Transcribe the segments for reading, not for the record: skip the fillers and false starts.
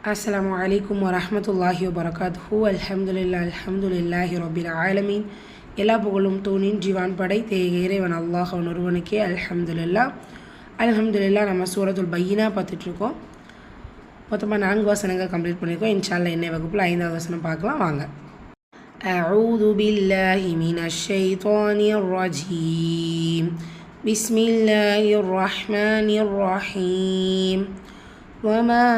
Assalamu alaikum wa rahmatullahi wa barakatuhu. Alhamdulillahi rabbil alamin. எல்லா புகழும் தூணின் Juan படைத்த இறைவன் அல்லாஹ் அவன் ஒருவனுக்கே அல்ஹம்துலில்லாஹ். நம்ம சூரத்துல் பையினா பார்த்துட்ருக்கோம். மொத்தமாக 4 வசனங்கள் கம்ப்ளீட் பண்ணியிருக்கோம். இன்ஷால்லா இன்னைய வகுப்பில் 5வது வசனம் பார்க்கலாம் வாங்க. அஊது பில்லாஹி மினஷ் ஷைத்தானிர் ரஜீம். பிஸ்மில்லாஹிர் ரஹ்மானிர் ரஹீம். وما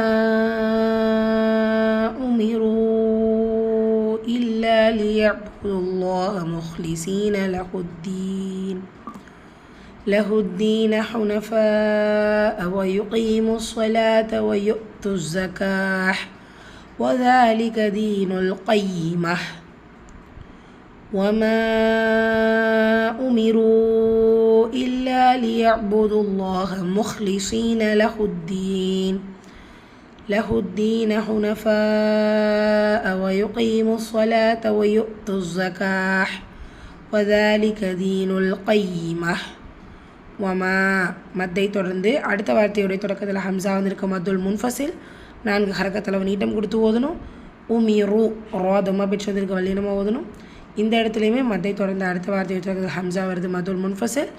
أمروا إلا ليعبدوا الله مخلصين له الدين حنفاء ويقيموا الصلاة ويؤتوا الزكاة وذلك دين القيمة وما أمروا إلا ليعبدوا الله مخلصين له الدين حنفاء ويقيموا الصلاة ويؤتوا الزكاة وذلك دين القيمة. وما மத்தை தொடர்ந்து அடுத்த வார்த்தையுடைய தொடக்கத்தில் ஹம்சா வந்திருக்க மத்துல் முன்ஃபசில் 4 ஹரக்கத்தில் நீட்டம் கொடுத்து ஓதணும். உமிரு ரோதமாக பெற்று வந்திருக்க வல்லினமாக ஓதணும். இந்த இடத்துலையுமே மத்தை தொடர்ந்து அடுத்த வார்த்தையுடைய தொடக்கத்தில் ஹம்சா வருது மத்துல் முன்ஃபசில்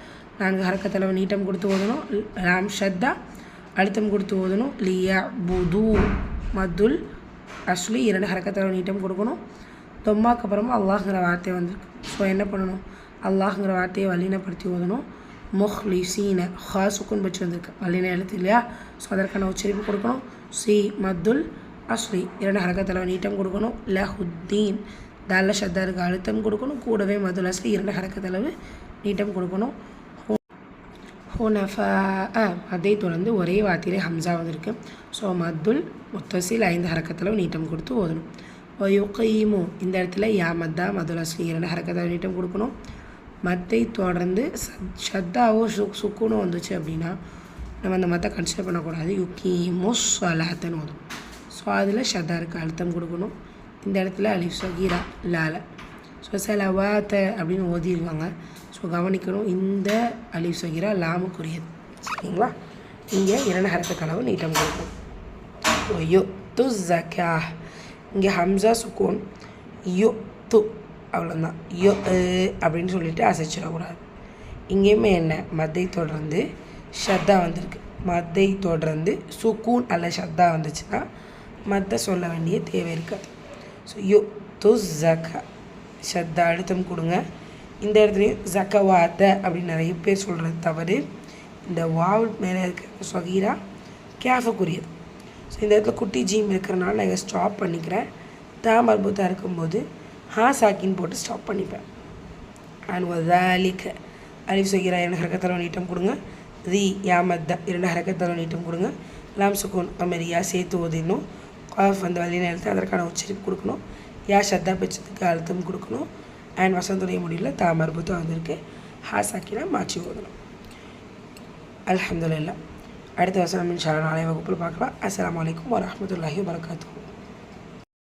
4 ஹரக்கத்தில் நீட்டம் கொடுத்து ஓதணும். லாம் ஷத்தா அழுத்தம் கொடுத்து ஓதணும். லியா புது மத்துல் அஸ்லி 2 ஹரக்கத்தில் நீட்டம் கொடுக்கணும். தொம்மாக்கு அப்புறமா அல்லாஹ்ங்கிற வார்த்தை வந்திருக்கு. ஸோ என்ன பண்ணணும், அல்லாஹ்ங்கிற வார்த்தையை வல்லினப்படுத்தி ஓதணும். முஹ்லிசீன ஹா சுக்குன் பற்றி வந்திருக்கு வல்லின எழுத்து இல்லையா, ஸோ அதற்கான உச்சரிப்பு கொடுக்கணும். சி மத்துல் அஸ்லி 2 ஹரக்கத்தில் நீட்டம் கொடுக்கணும். லஹுத்தீன் தால ஷத்தாருக்கு அழுத்தம் கொடுக்கணும். கூடவே மத்துல் அஸ்லி 2 ஹரக்கத்தில் நீட்டம் கொடுக்கணும். ஹுனஃபா அதை தொடர்ந்து ஒரே வார்த்தையிலே ஹம்சா வந்திருக்கு. ஸோ மத்துல் முத்தசில் 5 ஹரக்கத்தில் நீட்டம் கொடுத்து ஓதணும். ஒயுகீமு இந்த இடத்துல யா மத்தா மதுல் அஸ்லி 2 ஹரக்கத்தில் நீட்டம் கொடுக்கணும். மத்தை தொடர்ந்து ஷத்தாவோ சுக்குனோ வந்துச்சு அப்படின்னா நம்ம அந்த மத்தை கன்சிடர் பண்ணக்கூடாது. யுகீமு ஸலாத்தன்னு ஓதும். ஸோ அதில் ஷத்தாருக்கு அழுத்தம் கொடுக்கணும். இந்த இடத்துல அலிஃப் சகீரா லால ஸோ சலவாத்த அப்படின்னு ஓதிருக்காங்க. ஸோ கவனிக்கணும், இந்த அலிஃப் சகீரா லாமுக்குரியது சரிங்களா. இங்கே 2 ஹரக்கத் நீட்டம் கொடுக்கணும். யு து ஜக்கா இங்கே ஹம்சா சுக்கூன் யு து அவ்வளோதான். யோ அப்படின்னு சொல்லிட்டு அசைச்சிடக்கூடாது. இங்கேயுமே என்ன மத்தை தொடர்ந்து ஷத்தா வந்திருக்கு. மத்தை தொடர்ந்து சுக்கூன் அல்ல ஷத்தா வந்துச்சுன்னா மத்தை சொல்ல வேண்டிய தேவை இருக்காது. ஸோ யு து ஜக்கா ஷத்தா அழுத்தம் கொடுங்க. இந்த இடத்துலையும் ஜக்கவாத்த அப்படின்னு நிறைய பேர் சொல்கிறது தவறு. இந்த வாவ் மேலே இருக்கிற சகீரா கேஃபுக்குரியது. ஸோ இந்த இடத்துல குட்டி ஜீம் இருக்கிறனால நான் இதை ஸ்டாப் பண்ணிக்கிறேன். மர்பூத்தாக இருக்கும்போது ஹா சாக்கின் போட்டு ஸ்டாப் பண்ணிப்பேன். அண்ட் வதாலிக்க அலிஃப் சகீரா 2 ஹரக்கத்தில் நீட்டம் கொடுங்க. ரி யாமத்தா 2 ஹரக்கத்தில் நீட்டம் கொடுங்க. லாம் சுக்கூன் அமெரியா சேர்த்து ஓதிடணும். காஃப் வந்து வல்லின எழுத்து அதற்கான உச்சரிப்பு கொடுக்கணும். யா ஷத்தா பட்சத்துக்கு அழுத்தம் கொடுக்கணும். அண்ட் வசந்துடைய முடிவில் மர்பூத்தாக வந்திருக்கு. ஹா சாக்கினா மாற்றி ஓதணும். அல்ஹம்துலில்லாஹ். அடுத்த வசனம் இன்ஷா அல்லாஹ் நாளைய வகுப்பில் பார்க்கலாம். அஸ்ஸலாமு அலைக்கும் வரஹ்மத்துல்லாஹி வபரகாத்துஹு.